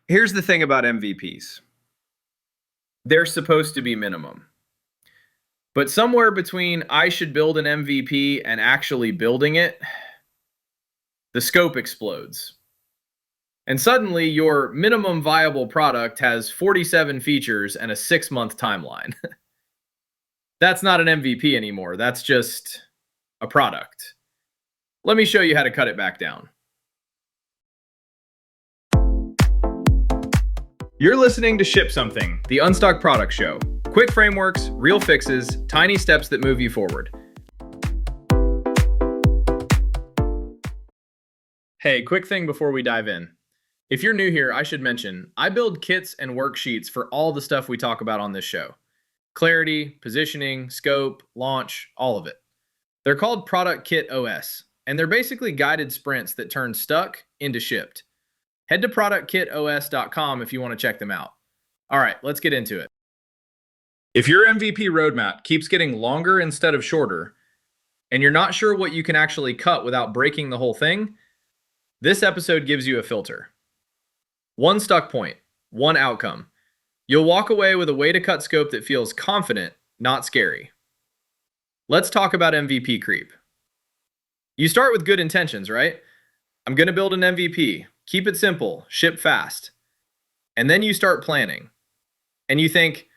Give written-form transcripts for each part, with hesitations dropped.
Here's the thing about MVPs. They're supposed to be minimum. But somewhere between I should build an MVP and actually building it, the scope explodes. And suddenly your minimum viable product has 47 features and a 6-month timeline. That's not an MVP anymore. That's just a product. Let me show you how to cut it back down. You're listening to Ship Something, the Unstuck Product Show. Quick frameworks, real fixes, tiny steps that move you forward. Hey, quick thing before we dive in. If you're new here, I should mention, I build kits and worksheets for all the stuff we talk about on this show. Clarity, positioning, scope, launch, all of it. They're called Product Kit OS, and they're basically guided sprints that turn stuck into shipped. Head to productkitos.com if you want to check them out. All right, let's get into it. If your MVP roadmap keeps getting longer instead of shorter, and you're not sure what you can actually cut without breaking the whole thing, this episode gives you a filter. One stuck point, one outcome. You'll walk away with a way to cut scope that feels confident, not scary. Let's talk about MVP creep. You start with good intentions, right? I'm going to build an MVP. Keep it simple, ship fast. And then you start planning. And you think,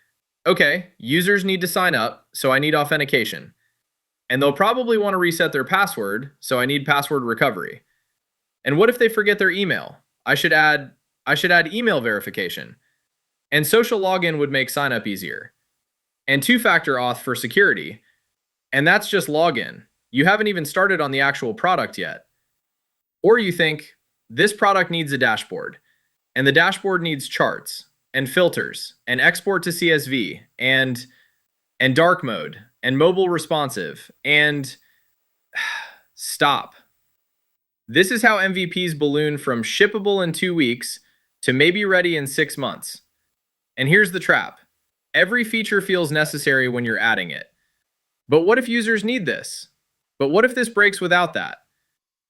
okay, users need to sign up, so I need authentication. And they'll probably want to reset their password, so I need password recovery. And what if they forget their email? I should add email verification. And social login would make sign up easier. And two-factor auth for security. And that's just login. You haven't even started on the actual product yet. Or you think, this product needs a dashboard, and the dashboard needs charts and filters and export to CSV and dark mode and mobile responsive and stop. This is how MVPs balloon from shippable in 2 weeks to maybe ready in 6 months. And here's the trap. Every feature feels necessary when you're adding it. But what if users need this? But what if this breaks without that?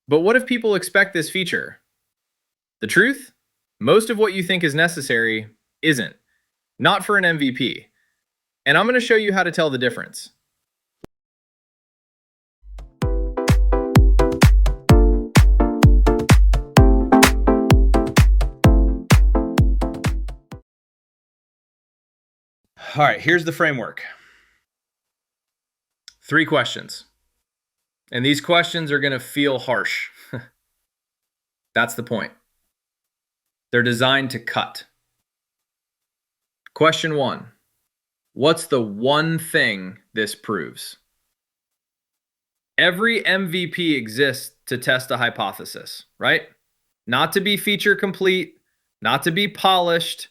But what if people expect this feature? The truth? Most of what you think is necessary isn't. Not for an MVP. And I'm going to show you how to tell the difference. All right, here's the framework. 3 questions. And these questions are going to feel harsh. That's the point. They're designed to cut. Question 1. What's the one thing this proves? Every MVP exists to test a hypothesis, right? Not to be feature complete, not to be polished,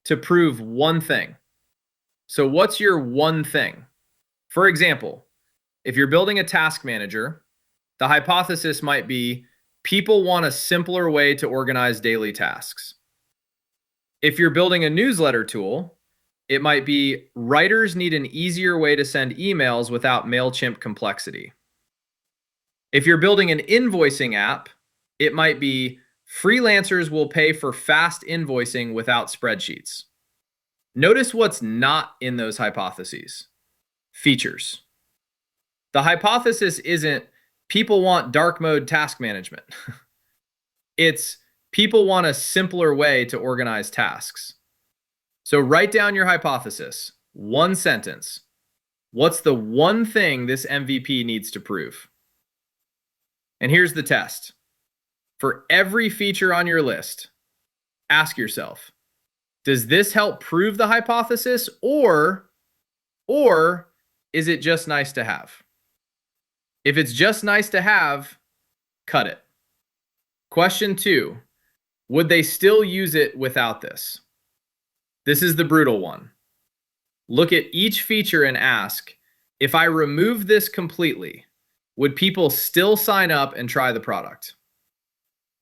to prove one thing. So what's your one thing? For example, if you're building a task manager, the hypothesis might be people want a simpler way to organize daily tasks. If you're building a newsletter tool, it might be writers need an easier way to send emails without MailChimp complexity. If you're building an invoicing app, it might be freelancers will pay for fast invoicing without spreadsheets. Notice what's not in those hypotheses. Features. The hypothesis isn't people want dark mode task management. It's people want a simpler way to organize tasks. So write down your hypothesis. One sentence. What's the one thing this MVP needs to prove? And here's the test. For every feature on your list, ask yourself, does this help prove the hypothesis or is it just nice to have? If it's just nice to have, cut it. Question 2, would they still use it without this? This is the brutal one. Look at each feature and ask, if I remove this completely, would people still sign up and try the product?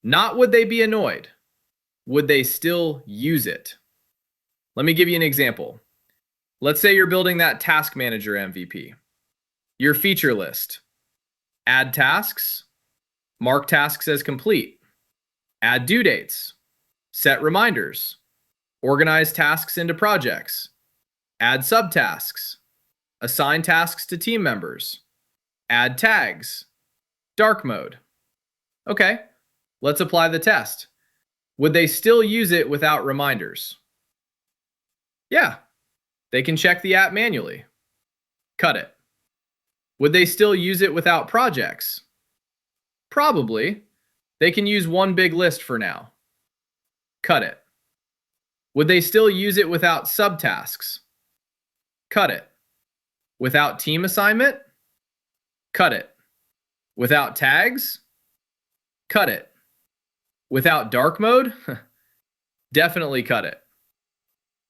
Not would they be annoyed. Would they still use it? Let me give you an example. Let's say you're building that task manager MVP. Your feature list. Add tasks. Mark tasks as complete. Add due dates. Set reminders. Organize tasks into projects. Add subtasks. Assign tasks to team members. Add tags. Dark mode. Okay, let's apply the test. Would they still use it without reminders? Yeah, they can check the app manually. Cut it. Would they still use it without projects? Probably. They can use one big list for now. Cut it. Would they still use it without subtasks? Cut it. Without team assignment? Cut it. Without tags? Cut it. Without dark mode? Definitely cut it.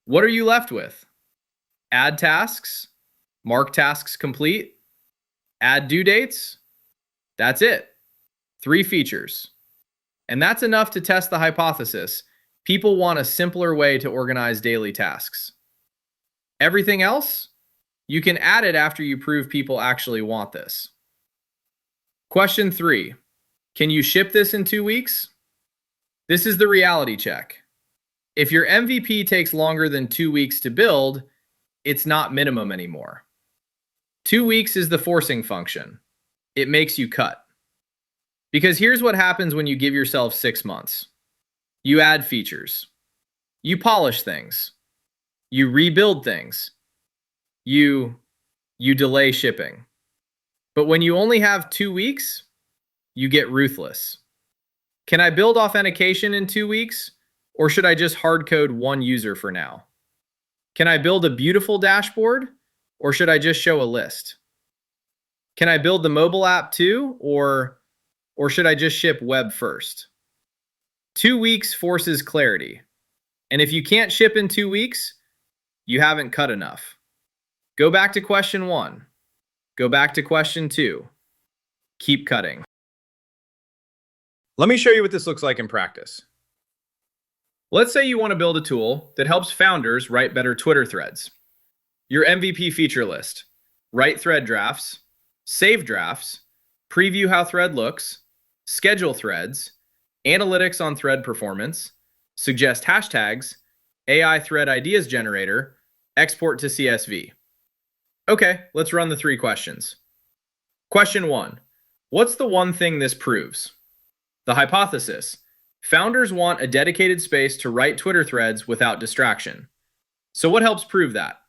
What are you left with? Add tasks? Mark tasks complete? Add due dates? That's it. 3 features. And that's enough to test the hypothesis. People want a simpler way to organize daily tasks. Everything else? You can add it after you prove people actually want this. Question 3. Can you ship this in 2 weeks? This is the reality check. If your MVP takes longer than 2 weeks to build, it's not minimum anymore. 2 weeks is the forcing function. It makes you cut. Because here's what happens when you give yourself 6 months. You add features. You polish things. You rebuild things. You delay shipping. But when you only have 2 weeks, you get ruthless. Can I build authentication in 2 weeks? Or should I just hard code one user for now? Can I build a beautiful dashboard? Or should I just show a list? Can I build the mobile app too? Or should I just ship web first? 2 weeks forces clarity. And if you can't ship in 2 weeks, you haven't cut enough. Go back to question 1. Go back to question 2. Keep cutting. Let me show you what this looks like in practice. Let's say you want to build a tool that helps founders write better Twitter threads. Your MVP feature list: write thread drafts, save drafts, preview how thread looks, schedule threads, analytics on thread performance, suggest hashtags, AI thread ideas generator, export to CSV. Okay, let's run the 3 questions. Question 1. What's the one thing this proves? The hypothesis. Founders want a dedicated space to write Twitter threads without distraction. So what helps prove that?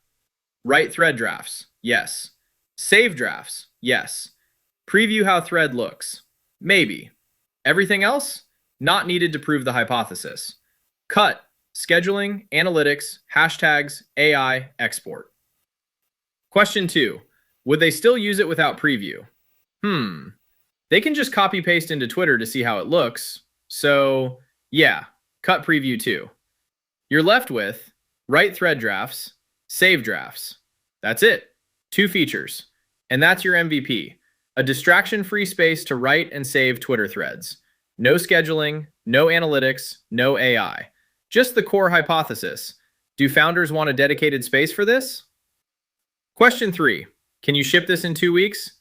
Write thread drafts. Yes. Save drafts. Yes. Preview how thread looks. Maybe. Everything else? Not needed to prove the hypothesis. Cut. Scheduling, analytics, hashtags, AI, export. Question 2. Would they still use it without preview? They can just copy paste into Twitter to see how it looks. So yeah, cut preview too. You're left with write thread drafts, save drafts. That's it. 2 features. And that's your MVP. A distraction-free space to write and save Twitter threads. No scheduling, no analytics, no AI. Just the core hypothesis. Do founders want a dedicated space for this? Question 3. Can you ship this in 2 weeks?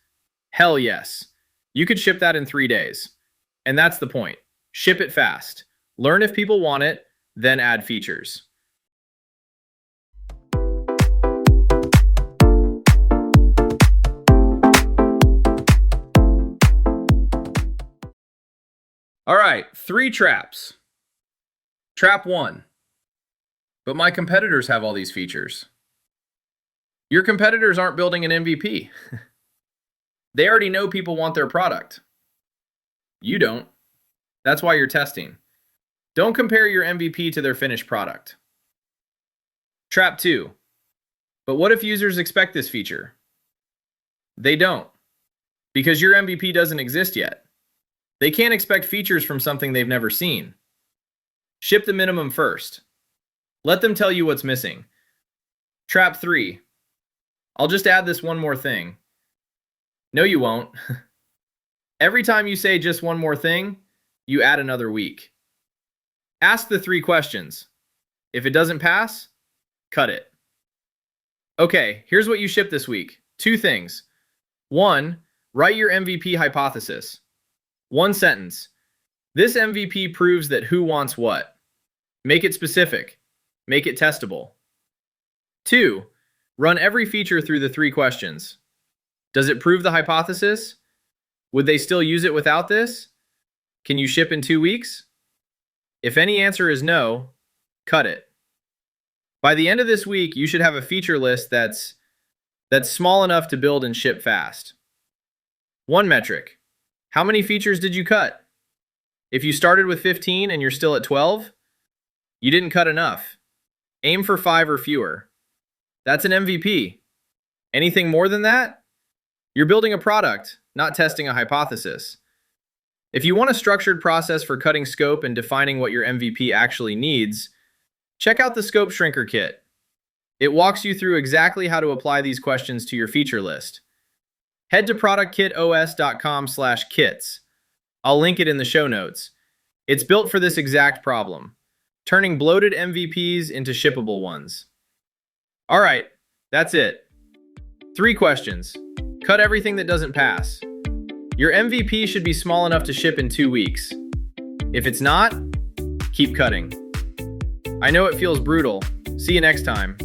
Hell yes. You could ship that in 3 days. And that's the point. Ship it fast. Learn if people want it, then add features. All right, 3 traps. Trap 1. But my competitors have all these features. Your competitors aren't building an MVP. They already know people want their product. You don't. That's why you're testing. Don't compare your MVP to their finished product. Trap 2. But what if users expect this feature? They don't. Because your MVP doesn't exist yet. They can't expect features from something they've never seen. Ship the minimum first. Let them tell you what's missing. Trap 3. I'll just add this one more thing. No, you won't. Every time you say just one more thing, you add another week. Ask the 3 questions. If it doesn't pass, cut it. Okay, here's what you ship this week. 2 things. 1, write your MVP hypothesis. 1 sentence. This MVP proves that who wants what. Make it specific. Make it testable. 2. Run every feature through the 3 questions. Does it prove the hypothesis? Would they still use it without this? Can you ship in 2 weeks? If any answer is no, cut it. By the end of this week, you should have a feature list that's small enough to build and ship fast. 1 metric. How many features did you cut? If you started with 15 and you're still at 12, you didn't cut enough. Aim for 5 or fewer. That's an MVP. Anything more than that? You're building a product, not testing a hypothesis. If you want a structured process for cutting scope and defining what your MVP actually needs, check out the Scope Shrinker Kit. It walks you through exactly how to apply these questions to your feature list. Head to productkitos.com/kits. I'll link it in the show notes. It's built for this exact problem, turning bloated MVPs into shippable ones. All right, that's it. 3 questions. Cut everything that doesn't pass. Your MVP should be small enough to ship in 2 weeks. If it's not, keep cutting. I know it feels brutal. See you next time.